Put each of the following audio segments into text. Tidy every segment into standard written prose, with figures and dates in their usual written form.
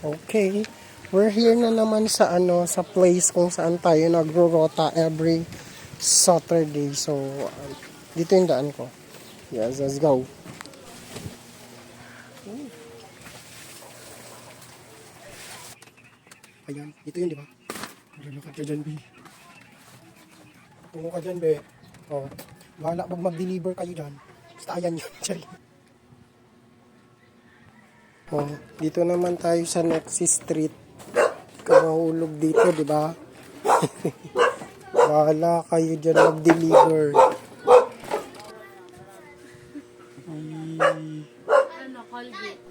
Okay. We're here na naman sa sa place kung saan tayo nagro-rota every Saturday. So, dito yung daan ko. Yes, let's go. Ayan, dito yun, di ba? Malulukad ka dyan, B. Tungo ka dyan, be. Oh, bahala pag mag-deliver kayo dyan. Basta ayan yun, Chay. Oh, dito naman tayo sa Nexi Street. Kamahulog dito, di ba? Bahala kayo dyan mag-deliver. Ano, Colgate.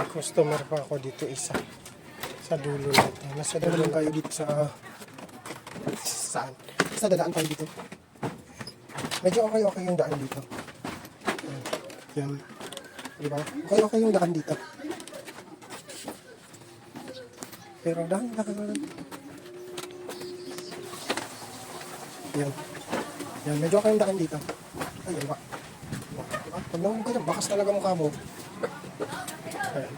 Customer pa ako dito isa. Sa dulo natin. Nasa dulo tayo dito sa... Saan? Sa dadaan tayo dito. Medyo okay yung daan dito. Yan. Diba? Okay yung daan dito. Pero daan lang. Yan. Yan. Medyo okay yung daan dito. Ay, diba? Diba? Pag nahulog ka dyan, bakas talaga mukha mo. Ayan.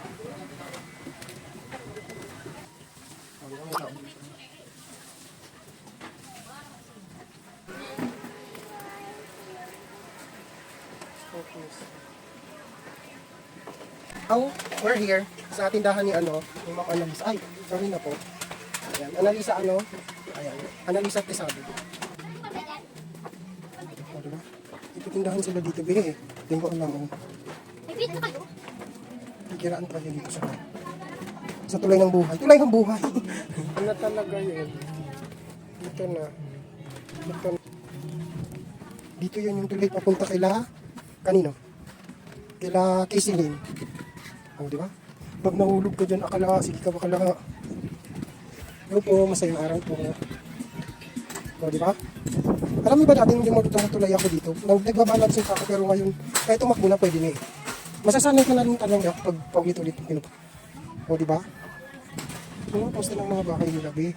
We're here sa tindahan ni yung mga Analisa. Ay, sorry na po. Ayan, Analisa ayan, Analisa Tesabi. O, diba? Ito tindahan sila dito, be. Hindi ko alam. Nag-fit na kayo? Kiraan tayo dito sa tulay ng buhay. Tulay ng buhay. Ano talaga yun? Dito na. Dito yun yung tulay papunta kila kanino? Kila Kisilin. O, di ba? Pag nahulog ka dyan, akala, sige ka bakala. Yo po, masayang araw po. O, di ba? Alam mo ba dati hindi matutulay ako dito? Nagbabalancing ako pero ngayon, kahit tumakbo na pwede na eh. Masasanay ka na rin talaga pag paulit-ulit yung pinupa. O, diba? Mga poste ng mga bahay nila, be.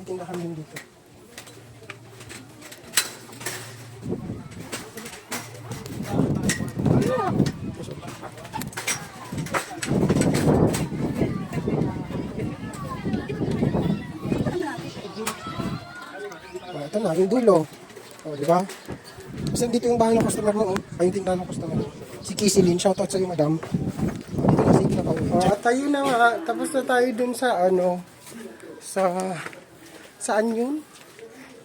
Tindahan din dito. Ito na, yung dulo. O, di ba? Kasi dito yung bahay ng customer mo, ay yung tindahan ng customer mo. Si Kisilin, shoutout sa'yo, madam. Dito na, sige na pauwi. At tayo na nga, tapos na tayo dun sa saan yun?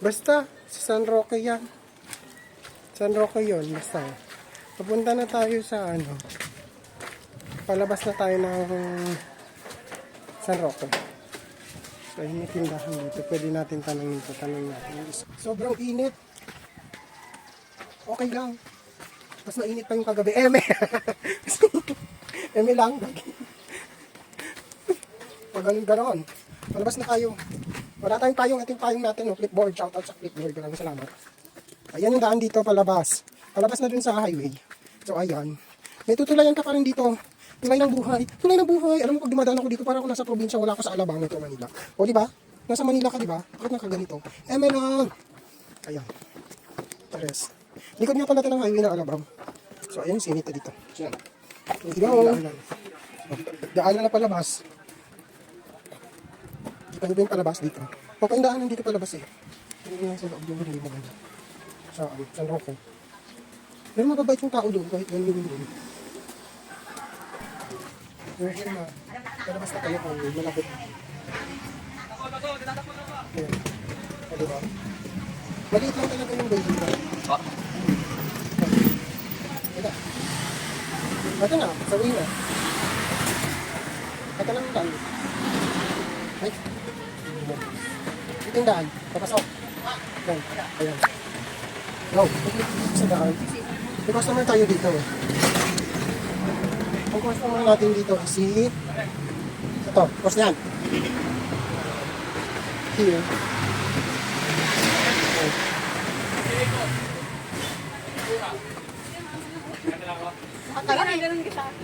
Basta, sa San Roque yan. San Roque yun, basta. Papunta na tayo sa palabas na tayo ng San Roque. So, yung may tindahan dito. Pwede natin tanongin natin. Sobrang init. Okay lang. Mas mainit pa yung kagabi. Eme! Eme lang. Pag ganon. Palabas na tayo. Wala tayong payong. Ito yung payong natin. Flipboard. Shoutout sa Flipboard. Maraming salamat. Ayan yung daan dito. Palabas. Palabas na dun sa highway. So, ayan. May tutulayan ka pa rin dito. Tulay ng buhay. Tulay ng buhay. Alam mo, pag dumadaan ako dito, parang ako nasa probinsya, wala ako sa Alabang, ito Manila. O, di ba? Nasa Manila ka, di ba? Bakit nakaganito? Eme lang. Ayan. Pares. Likod nga pala ng highway ng Alabang. So, ayan yung sinita dito. Ayan. Let's go. Daanan na palabas. Kita nyo ba yung palabas dito? O, paindaanan dito palabas eh. Hindi nga sa loob yung hindi maganda. Sa San Roque. Pero mababait yung tao doon kahit ganun doon. We're here na. Palabas na tayo kung malapit. Ayan. O, diba? Maliit lang talaga yung baby ba? Ito na, sabihin na. Ito lang tayo. Ay. Itingdaan. Papasok. Ayan. Ayan. Go. Sa daan. May customer tayo dito eh. Ang customer natin dito si ito, cost yan. Here.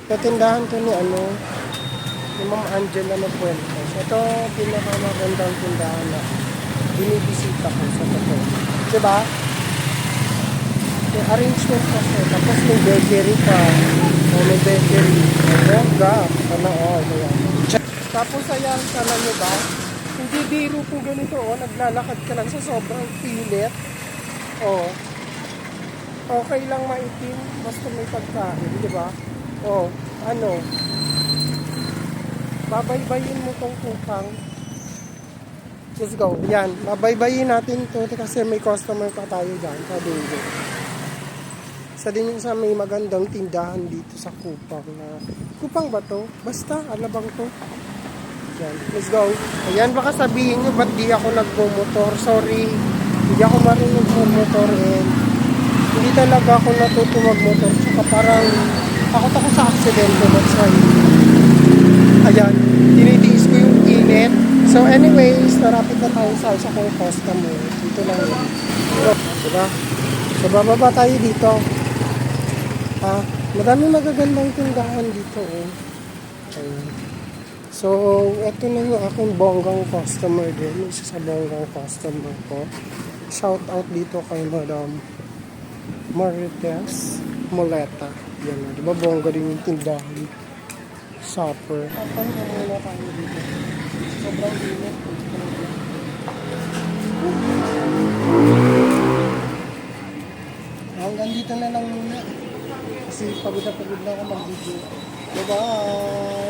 Katindahan to ni Ni Ma'am Angela na Puentes. Ito, pinakamagandang tindahan na binibisita ko sa totoo. Diba? May arrangement kasi. Tapos may bakery pa. O may bakery. Bongga. Sana all. Ayan. Tapos ayan, sana nyo ba? Hindi biro po ganito. Oh. Naglalakad ka lang sa sobrang pilit. Oh. Okay lang maitim. Basta may pagkain. Diba? Oh. Ano? Babaybayin mo tong kupang. Let's go. Yan. Babaybayin natin to kasi may customer pa tayo dyan. Kadugo. Isa din yung sa may magandang tindahan dito sa Kupang na Kupang ba to? Basta, alabang to. Yan, let's go. Ayan, baka sabihin nyo, ba't di ako nagmumotor? Sorry, hindi ako marunong magmotor and hindi talaga ako natuto magmotor. Tsaka parang takot ako sa aksidente. That's why, ayan, tinitiis ko yung init. So anyways, narapit na tayo sa isa kong customer. Dito lang yun. Diba? So bababa tayo dito. Madami magagandang tindahan dito. Oh. Ayan. So, eto na yung aking bonggang customer din. Isa sa bonggang customer ko. Shout out dito kay Madam Marites Moleta. Yan na. Diba bongga din yung tindahan? Supper. Kapag na muna tayo dito. Sobrang init. Hanggang dito na lang muna. Kasi pagod na ako mag-video. Bye-bye!